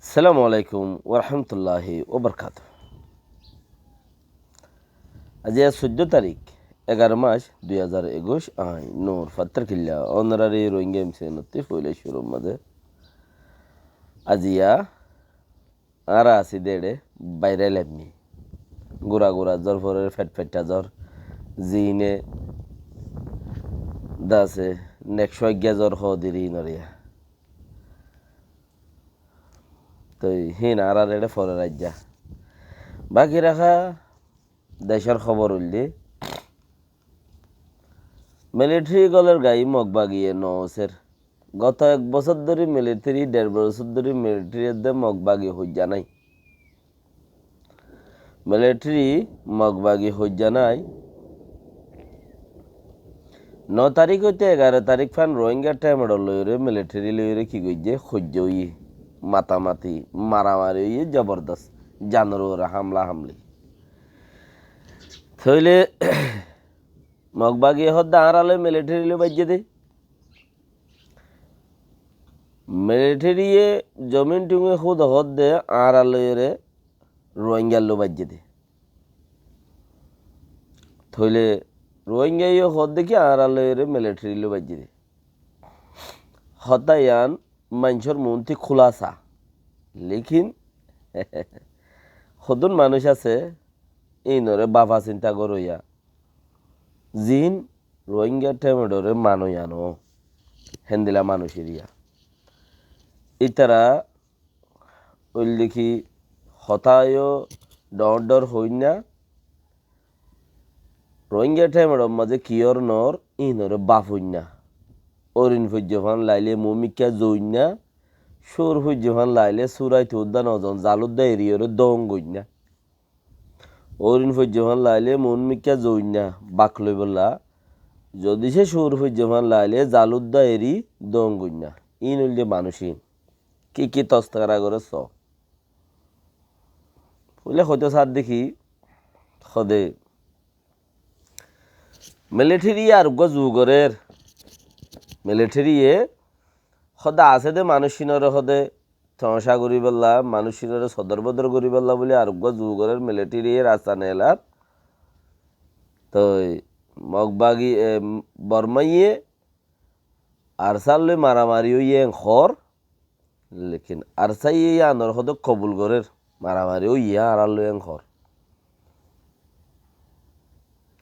আসসালামু আলাইকুম ওরহমতুল্লাহি ওবরকাত। আজ 14 তারিখ 11 মাস 2021 আই নূর ফাত্তার কিল্লা অনারারি রোহিঙ্গা এমসি নতি ফইলে শুরুর মাঝে আজিয়া আরা আসি দেড়ে বাইরে লেমনি গুড়া গুড়া জ্বর ফরের ফেটফেটা জ্বর জিনে দাসে নেকশো জ্বর হ দিরি নরিয়া তো হিন আরা রেড়ে ফরে রাজ্যা বাকি রাখা দেশের খবর উল্লি মিলিটারি গলের গাই মগবাগিয়ে নওসের গত 1 বছর ধরে মিলিটারি 1.5 বছর ধরে মিলিটারিতে মগবাগি হইয়া নাই মিলিটারি মগবাগি হইয়া নাই 9 তারিখ হইতে 11 তারিখ ফান রোহিঙ্গা টাইমড় লইরে মিলিটারি লইরে কি গইয়ে সহ্য হইয়ে মাতামাতি মারামারি হইয়ে জবরদস্ত জানোর হামলা হামলি থইলে মগবাগি হদ্দা আড়ালে মিলিটারি লো বাজ্যে দে মিলিটারি জমিন টুঙে খুদ হদ্দে আড়ালে রোহিঙ্গার লো বাজ্যে দে থইলে রোহিঙ্গা হদ দেখি আড়ালে মিলিটারি লো বাজ্যে দে হতায়ান মানুষের মনটি খোলাসা লেকিন সদন মানুষ আছে এই নরে বাবা চিন্তা করইয়া জিন রোহিঙ্গা টেমেডরে মানয়ানো হেন্দিলা মানুষেরিয়া ইতারা ওই দেখি হতায় ডর হইনা রোহিঙ্গা টেমেডর মাঝে কিয়র নর ই নরে বাপ হইনা অরিন ফুজ্জফান লাইলে মমিকা জইনা সুর ফুজ্জফান লাইলে সুরাই তুদ্দা নজন জালুদ্দা এরিয়রে দং গইনা অরিন ফুজ্জফান লাইলে মমিকা জইনা বাকলই বললা যদি সে সুর ফুজ্জফান লাইলে জালুদ্দা এরি দং গইনা ইন হইলে মানুষই কি তস্তারা করে স বলে হয়তো সার দেখি সদে মিলিটারি আর যুগরের মিলিটারিয়ে সদা আছে দে মানুষিনরে সদে সমস্যা করি পেলা মানুষিনরে সদর বদর করি পেলা বলে আরোগ্য যুগরের মিলিটারি রাস্তা নেলার তো মগবাগি বর্মাইয়ে আরসাল লই মারামারি হইয়ে খর লেকিন আরসাই আনর সদে কবুল করের মারামারি হইয়ে আড়াল লই খর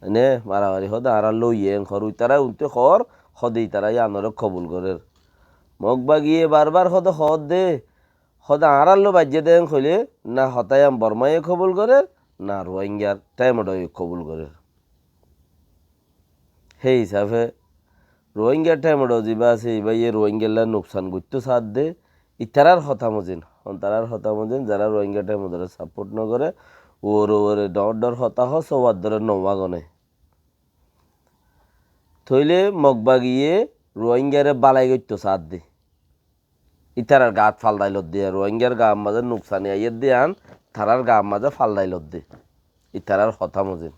এনে মারামারি সদে আড়াল লইয়ে খর উই তারা উনতে খর সদেই তারাই আনরে কবুল করের মগবাগিয়ে বারবার সদে সদ দে সদা আড়াল বাজ্যে দেন হইলে না হতায়াম বর্মায়ে কবুল করে না রোহিঙ্গার টাইমডয়ে কবুল করে সেই হিসাবে রোহিঙ্গার টাইমড যা আছে এইবাই রোহিঙ্গার নোকসান করতে সাথ দে ইতারার হতামজিন তারার হতামজিন যারা রোহিঙ্গা টাইমডরে সাপোর্ট নকরে ওরে ডর হতাহ সবার ধরে নমাগনে থইলে মগবাগিয়ে রোহিঙ্গারে বালাই করতে সাথ দে ইতারার গাত ফালদাইলত দিয়ে রোহিঙ্গার গা মাঝে নুকসানি আইয়ের দিয়ে আন তারার গা মাঝে ফালদাইলত দে ইতারার হতা মজিন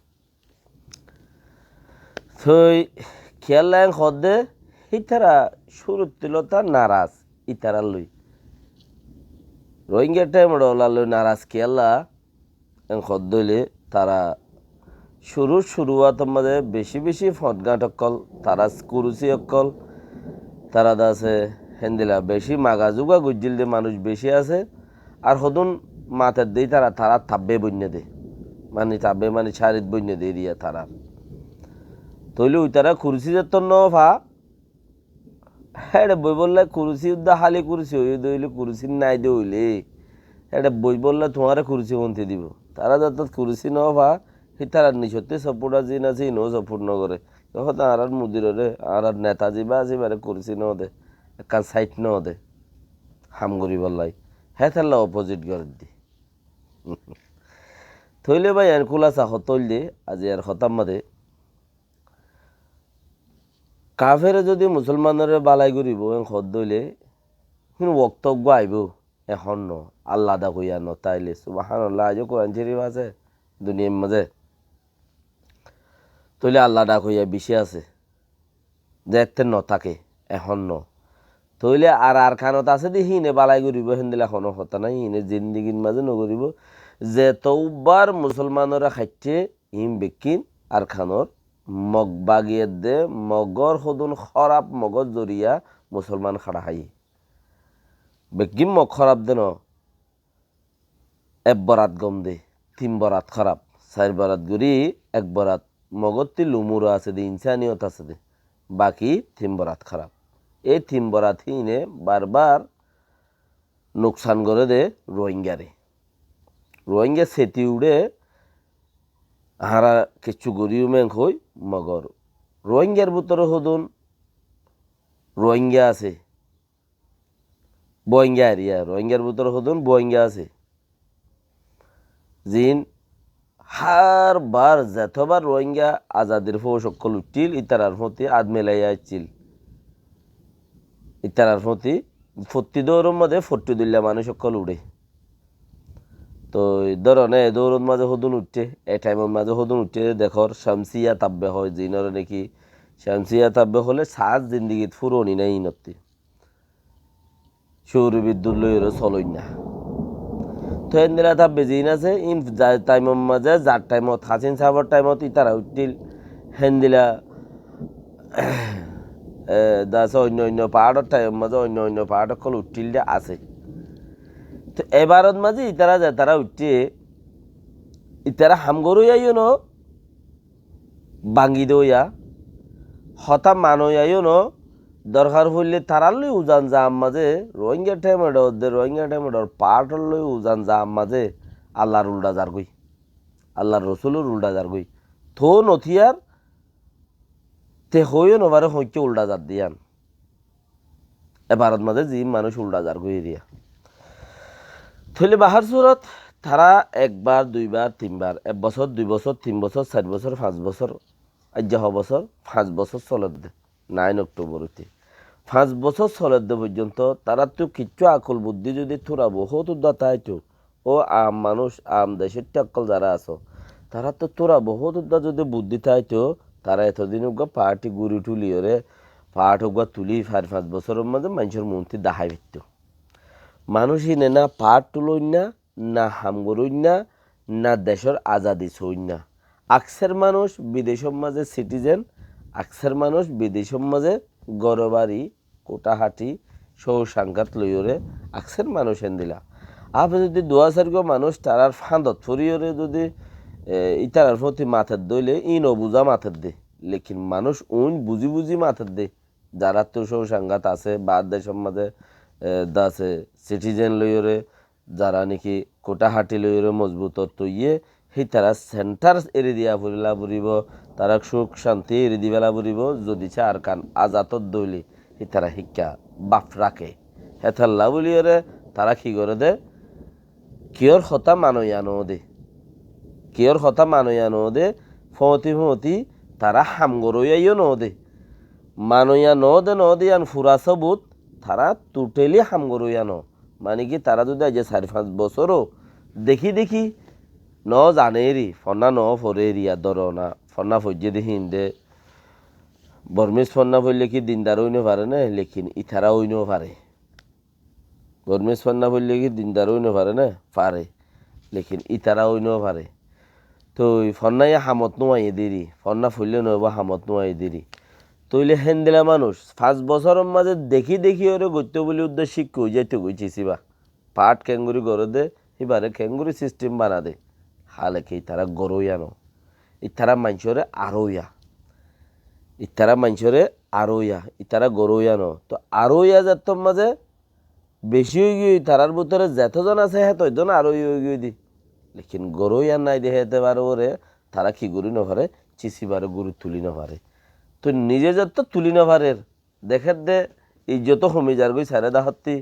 থই খেয়াল লাইন হদ দে ইতারা শুরু তিলতা নারাজ ইতারার লই রোহিঙ্গার টাইমড় লই নারাজ খেয়াল্লা হদ দইলে তারা শুরুয়াত মাঝে বেশি ফটগাঁট অকল তারা কুরুচি অকল তারা দাসে হেন্দিলা বেশি মাগাজুগা গুজিল দে মানুষ বেশি আছে আর হদুন মাথার দেই তারা থাব্বে বন্যে দে থাব্বে শারিত বন্যে দে দিয়া তারা তৈলে ওই তারা কুরসি যেত না হ্যাঁ বই বললে কুরসি উদ্দা হালি কুরসি হই দইলে কুরসি নাই দে হইলে হ্যাঁ বই বললে তোমার কুরসি বনতে দিব তারা যত কুরসি না সে তারা নিঃসত্যি সপোর্ট আছে না সে নো সপোর্ট নকরে তখন আর মুদিরে আর নেতাজি বা আছে বারে কুরসি ন দে কাল সাইট ন দে হাম করি বললাই হ্যাঁ তাহলে অপোজিট করে দি থইলে ভাই আর কুলাসা হতল দে আজি আর হতাম মাদে কাফেরে যদি মুসলমানের বালাই করিব হদ দইলে কিন্তু বক্তব্য আইব এখন ন আল্লাহ দা কইয়া ন তাইলে সুবহানাল্লাহ আজ কোরআন শরীফ আছে দুনিয়ার মাঝে তইলে আল্লাহ ডাক হইয়া বেশি আছে দেখতে ন থাকে এখন ন তইলে আর খানত আছে দি হিনে বালাই করিব হেন্দিলা কোনো কথা নাই হিনে জিন্দিগির মাঝে নকরিব যে তৌবার মুসলমানরা খাইছে হিম বেকিন আর খানর মগ বাগিয়ে দে মগর সদুন খরাব মগর জরিয়া মুসলমান খাড়া খাই বেকিম মগ খরাব দেন এক বরাত গম দে 3 বরাত খারাপ 4 বরাত গুরি 1 বরাত মগত্তি লুমুর আছে দে ইনসানিয়ত আছে দে বাকি 3 বরাত খারাপ এই 3 বরাত হিনে বারবার নোকসান করে দে রোহিঙ্গা সেটি উড়ে হারা কিছু গরিও মেং হই মগর রোহিঙ্গার ভিতরে হদুন রোহিঙ্গা আছে বয়ঙ্গা এরিয়া রোহিঙ্গার ভিতরে হদুন বয়ঙ্গা আছে জিন হার বার যতবার রোহিঙ্গা আজাদের ফো সকল উঠিল ইতারার প্রতি আদমেলাইয়া ছিল ইতারার প্রতি 40 দৌড়ের মধ্যে 40 দিল্লা মানুষ সকল উড়ে তো ধরনে দৌড়ের মাঝে হদুন উঠছে এই টাইমের মাঝে হদুন উঠছে দেখর শামসিয়া তাব্বে হয় জিনর নাকি শামসিয়া তাব্বে হলে সাজ জিন্দিগিত ফুরনি নাই নতি সৌর বিদ্যুৎ লইরও চলই না তো এন্দিরা তাব্বে জিন আছে ইন টাইমের মাঝে যার টাইমত হাসিন সাহাবার টাইমত ইতারা উঠিল হেন্দিলা দাস অন্য পাহাড়ের টাইমের মাঝে অন্য পাহাড় সকল উঠিল যে আছে তো এবারত মাঝে ইতারা যায় তারা উঠছে ইতারা হামগরু আইও ন বাঙ্গি দইয়া হতা মানুষ আইও ন দরকার হইলে তারার লই উজান যা মাঝে রোহিঙ্গা টাইমেডর পাহাড়র লই উজান যা মাঝে আল্লাহর উল্টা যার গই আল্লাহর রসুলের উল্টা যার গই থো নথিয়ার তে হইও নবারে হইকে উল্টা যার দিয়ান এবারত মাঝে জি মানুষ উল্টা যার গই এরিয়া থইলে বাহার সুরত তারা 1 বার 2 বার 3 বার 1 বছর 2 বছর 3 বছর 4 বছর 5 বছর আজ্জা বছর 5 বছর চলত দে 9 অক্টোবরতে 5 বছর চলত দে পর্যন্ত তারা তো কিচ্ছু আকল বুদ্ধি যদি থোড়া বহুত উদ্দাতাইতো ও আম মানুষ আম দেশের টাক্কল যারা আছো তারা তো তোরা বহুত উদ্দা যদি বুদ্ধি থাইতো তারা এতদিন পার্টি গুড়ি তুলিওরে পাট হোক তুলি 4-5 বছরের মধ্যে মানুষের মন্ত্রী দাহাই ভিত্ত মানুষই না পাট তুলইন না হামগরইন না দেশের আজাদি ছইন না আকসের মানুষ বিদেশের মাঝে সিটিজেন আকসের মানুষ বিদেশের মাঝে গড়বাড়ি কোটাহাটি সৌ সাংঘাত লইরে আকসের মানুষ এন দিলা আপনি যদি 2000 মানুষ তারার ফাঁদত ফরিয়রে যদি ইতারার প্রতি মাথার দইলে ইন বুঝা মাথার দে লেকিন মানুষ উন বুঝি বুঝি মাথার দে যারা তো সৌ সাংঘাত আছে বা দেশের মাঝে দাসে সিটিজেন লইরে যারা নাকি কোটাহাটি লইরে মজবুত তো ইয়ে সেই তারা সেন্টার এড়ি দিয়া ফুরিলা ফুরিব তারা সুখ শান্তি এড়ি দিবেলা ফুরিব যদি আর কান আজাতত দইলে সেই তারা শিক্ষা বাপ রাখে হেথাল্লা বলিরে তারা কি করে দে কিয়র হতা মানয়ানো দে কিয়র হতা মানয়ানো দে ফতি তারা হামগরইয়াইও ন দে মানয়া ন দে আন ফুরা সবুত তারা টোটালি হামগরইয়া ন মানে কি তারা যদি আজ 4-5 বছরও দেখি ন জানেরি ফন্না ন ফরেরিয়া ধর না ফন্না ফজ্জে দেখি দে বর্মিস ফন্না ফইলে কি দিনদার হইনো পারে না লেকিন ইথারা হইনো পারে বর্মিস ফন্না ফইলে কি দিনদার হইনো পারে না পারে লেকিন ইতারা হইনো পারে তো ফন্নাইয়া হামত নোয়াই দেরি ফন্না ফইলে নবা হামত নোয়াই দেরি তইলে হেন্দিলা মানুষ 5 বছরের মাঝে দেখি ওরে গত্য বলে উদ্দেশ্য কই যাইতে গইছিবা পাট ক্যাঙ্গুরি গড়ে দে এবারে ক্যাঙ্গুরি সিস্টেম বানা দে হালে কি তারা গরইয়ানো ইতারা মানুষরে ইতারা গরইয়ানো তো আরোইয়া যাতম মাঝে বেশি হয়ে গিয়ে তারার ভিতরে যতজন আছে হ্যাঁ তৈজন আরোই হয়ে গিয়ে দি লেকিন গরইয়ার নাই দেখে যেতে পারে ওরে তারা কি গরু না পারে চিচিবারে গরু তুলি না পারে তো নিজে যত তুলি না পারে দেখে দে ইজ্জত কমে যার গই সারে দাহাত্তি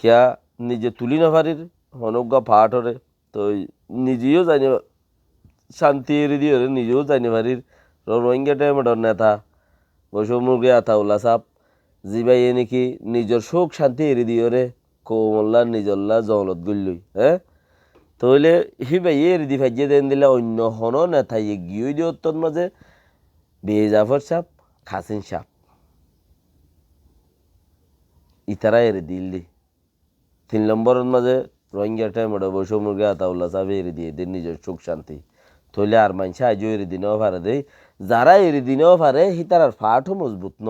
কিয়া নিজে তুলি না পারির হনজ্ঞা পাঠ হরে তো নিজেও জানি শান্তি এড়ি দিয়ে নিজেও জানি পারির রোহিঙ্গা টাইমের নেতা বৈষম্যকে আতাউল্লা সাপ জিবাই নাকি নিজের সুখ শান্তি এড়ি দিয়ে রে কৌমল্লা নিজল্লা জলত গল্লই হ্যাঁ তইলে হিবাই এড়ি দি ভাইয়ে দেন দিলে অন্য হন নেতাই গিয়ে দিয়ে তোর মাঝে বিয়ে জাফর সাপ খাসিন সাপ ইতারা এরে দিল্লি 3 নম্বরের মাঝে রোহিঙ্গা টাইমে বসে মুরগি আতাউল্লাহ সাহেব এরে দিয়ে দেন নিজের সুখ শান্তি থইলে আর মানুষে আজও এরে দিনেও পারে দেই যারা এরে দিনেও পারে হি তারার ফাটও মজবুত ন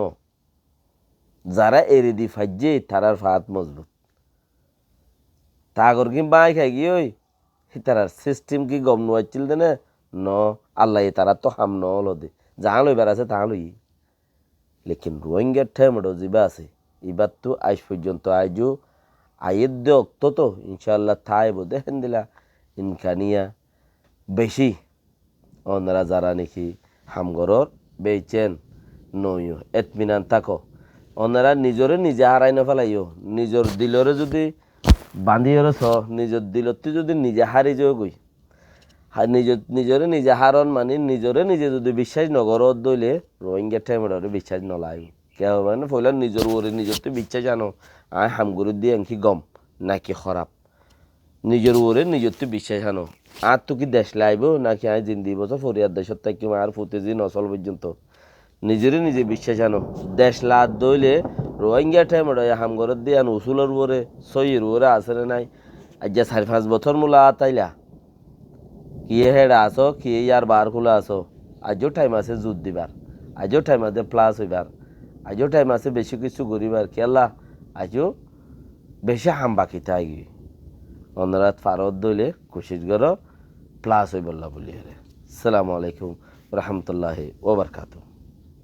যারা এরে দি ফাইজে তারার ফাট মজবুত তাগর কি বাই খাই গিয়ে ওই হি তারার সিস্টেম কি গম নোয়াচ্ছিল দেনে ন আল্লাহ তারা তো হাম ন হলো দে যাহা লইবার আছে তাহা লই লেকিন রোহিঙ্গার টাইমে যিবা আছে এবার তো আজ পর্যন্ত আজও আয়ের দে অক্ত তো ইনশাল্লাহ থাই বোধে হেন দিলা ইনকানিয়া বেশি ওনারা যারা নাকি হামগরর বেচেন নইও এতমিনান থাকো ওনারা নিজরে নিজে হারাই না ফেলাইও নিজের দিলরে যদি বান্ধিওরে ছ নিজের দিলতে যদি নিজে হারি যাও গই নিজরে নিজে হারন মানে নিজরে নিজে যদি বিশ্বাস নগর দইলে রোহিঙ্গা টাইমে বিশ্বাস নলাই কেউ মানে ফলে নিজের ওরে নিজের তো বিশ্বাস জানো আয় হামগুরু দিয়ে এনকি গম নাকি খারাপ নিজের ওরে নিজের তো বিশ্বাস আনো আর তো কি দেশ লাইব নাকি আয় জিন্দি বছর ফরিয়ার দেশত থাকি আর ফুটেজি নসল পর্যন্ত নিজেরই নিজে বিশ্বাস আনো দেশ লাদ দইলে রোহিঙ্গা টাইমে হামগরত দিয়ে আনো উসুলের ওরে সইয়ের ওরে আসে নাই আজ 4-5 বছর মূলা তাইলা কি হেড আসো কি ইয়ার বার খোলা আসো আজও টাইম আছে জুত দিবার আজও টাইম আছে প্লাস হইবার আজও টাইম আছে বেশি কিছু করিবার খেলা আজও বেশি হাম বাকি তাই অনরাত ফারত দইলে কোশিশ করো প্লাস হইবল্লা বলি আসসালামু আলাইকুম রহমতুল্লাহি ওয়া বারাকাতুহু।